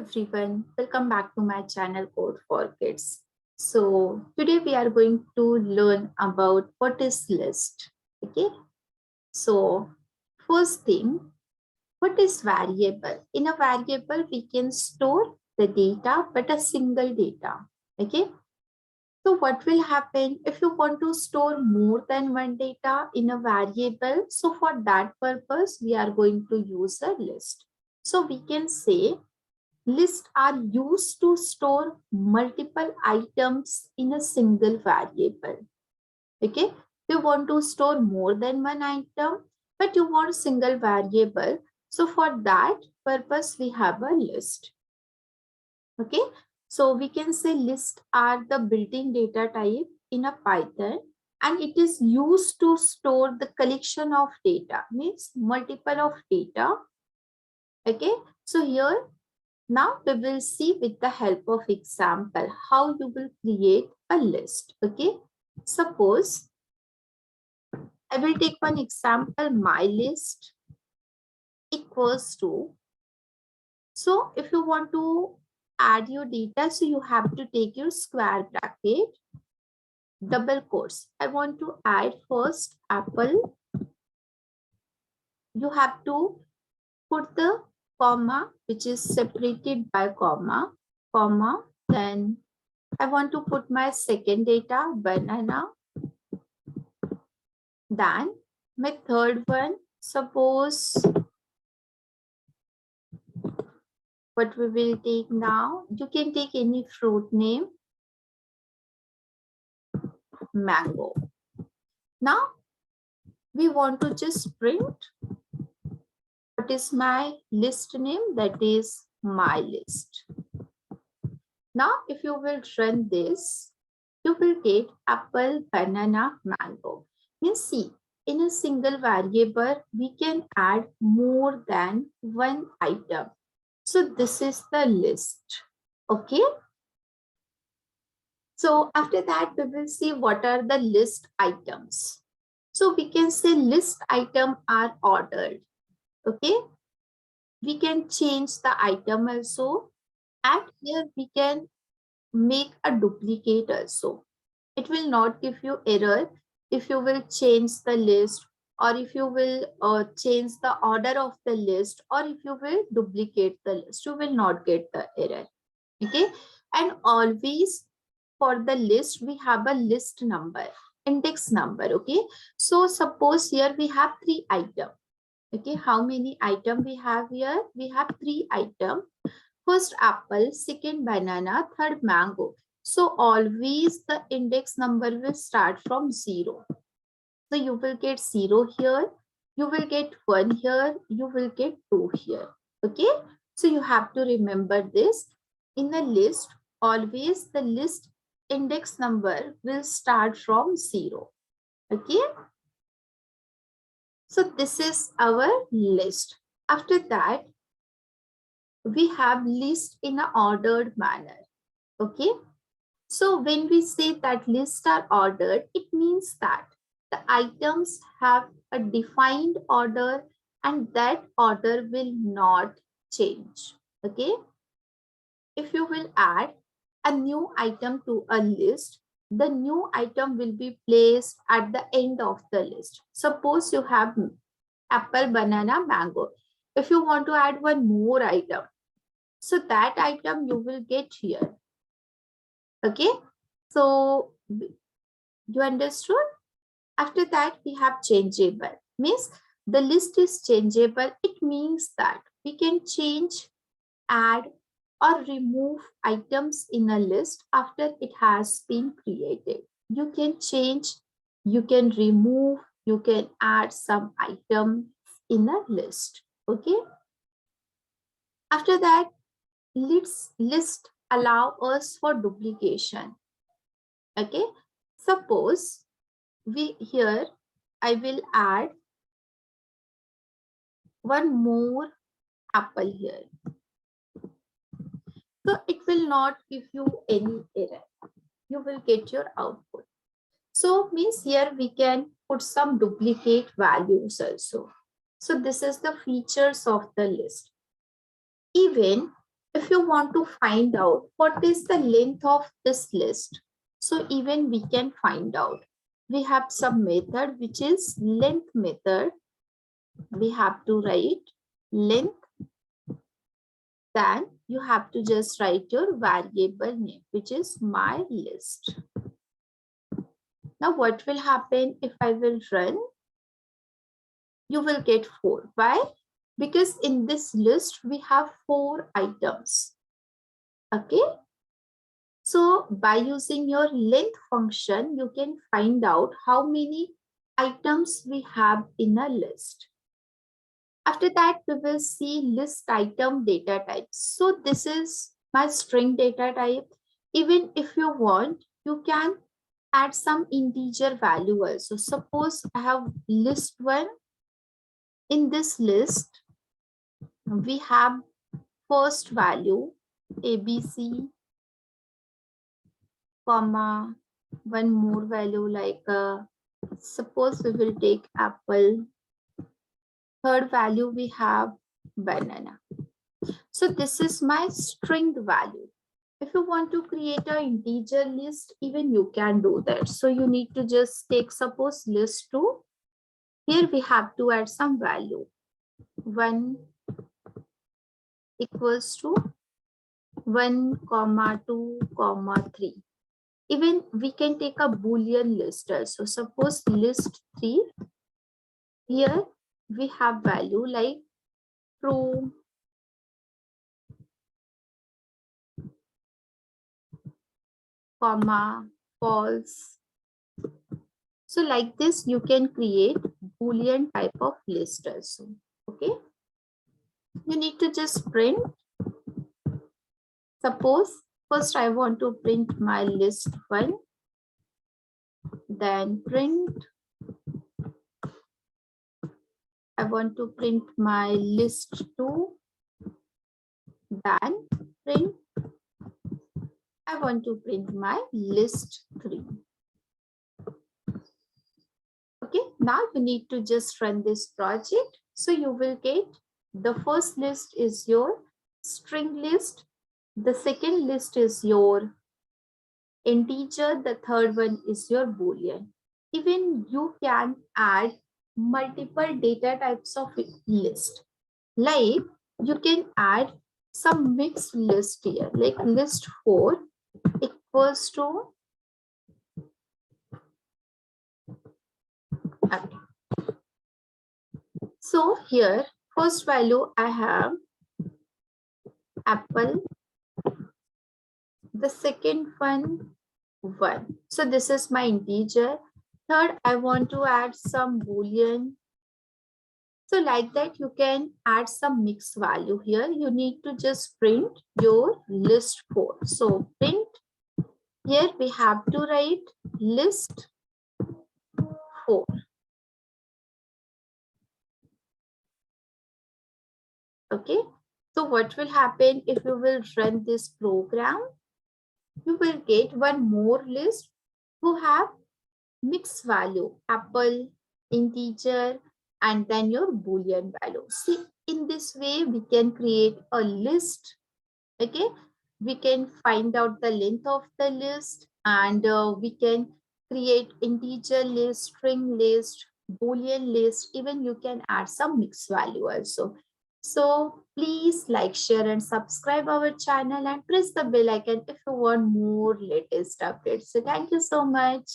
everyone, welcome back to my channel Code for Kids. So today we are going to learn about what is list. Okay, so first thing, what is variable? In a variable we can store the data, but a single data. Okay, so what will happen if you want to store more than one data in a variable? So for that purpose we are going to use a list. So we can say lists are used to store multiple items in a single variable. Okay, you want to store more than one item, but you want single variable. So for that purpose, we have a list. Okay, so we can say lists are the built-in data type in a Python, and it is used to store the collection of data, means multiple of data. Okay, so here now we will see with the help of example how you will create a list. Okay, suppose I will take one example, my list equals to. So if you want to add your data, so you have to take your square bracket, double quotes. I want to add first apple. You have to put the comma, which is separated by comma, then I want to put my second data, banana. Then my third one, suppose what we will take now, you can take any fruit name, mango. Now we want to just print what is my list name, that is my list. Now if you will run this, you will get apple, banana, mango. You see, in a single variable, we can add more than one item. So this is the list. Okay. So after that, we will see what are the list items. So we can say list item are ordered. Okay. We can change the item also. And here we can make a duplicate also. It will not give you error if you will change the list, or if you will change the order of the list, or if you will duplicate the list, you will not get the error. Okay, and always for the list we have a list number, index number. Okay, so suppose here we have 3 items. Okay, how many items we have here? We have 3 items. First apple, second banana, third mango. So always the index number will start from 0. So you will get 0 here, you will get 1 here, you will get 2 here. Okay, so you have to remember this. In a list, always the list index number will start from 0. Okay, so this is our list. After that, we have list in an ordered manner. Okay, so when we say that lists are ordered, it means that the items have a defined order and that order will not change. Okay, if you will add a new item to a list, the new item will be placed at the end of the list. Suppose you have apple, banana, mango. If you want to add one more item, so that item you will get here. Okay, so you understood? After that, we have changeable. Means the list is changeable. It means that we can change, add, or remove items in a list after it has been created. You can change, you can remove, you can add some item in a list. Okay. After that, list allow us for duplication. Okay, suppose we here I will add one more apple here, so it will not give you any error, you will get your output. So means here we can put some duplicate values also. So this is the features of the list. Even if you want to find out what is the length of this list, so even we can find out. We have some method which is length method. We have to write length, then you have to just write your variable name, which is my list. Now what will happen if I will run? You will get 4. Why? Because in this list we have 4 items. Okay. So by using your length function, you can find out how many items we have in a list. After that, we will see list item data types. So this is my string data type. Even if you want, you can add some integer value also. Suppose I have list 1. In this list, we have first value ABC, comma, one more value like suppose we will take apple. Third value we have banana. So this is my string value. If you want to create an integer list, even you can do that. So you need to just take suppose list 2. Here we have to add some value. 1 equals to 1, 2, 3. Even we can take a Boolean list also. Suppose list 3. Here we have value like true, comma, false. So like this, you can create Boolean type of list also. Okay. You need to just print. Suppose first I want to print my list 1, then print. I want to print my list 2, then print. I want to print my list 3. Okay, now you need to just run this project. So you will get the first list is your string list. The second list is your integer. The third one is your Boolean. Even you can add multiple data types of list. Like you can add some mixed list here, like list 4 equals to, okay. So here first value I have apple, the second one 1. So this is my integer. Third, I want to add some Boolean. So like that, you can add some mixed value here. You need to just print your list 4. So print, here we have to write list 4. Okay. So what will happen if you will run this program? You will get one more list who have mixed value, apple, integer, and then your Boolean value. See, in this way, we can create a list. Okay, we can find out the length of the list, and we can create integer list, string list, Boolean list. Even you can add some mixed value also. So please like, share, and subscribe our channel and press the bell icon if you want more latest updates. So thank you so much.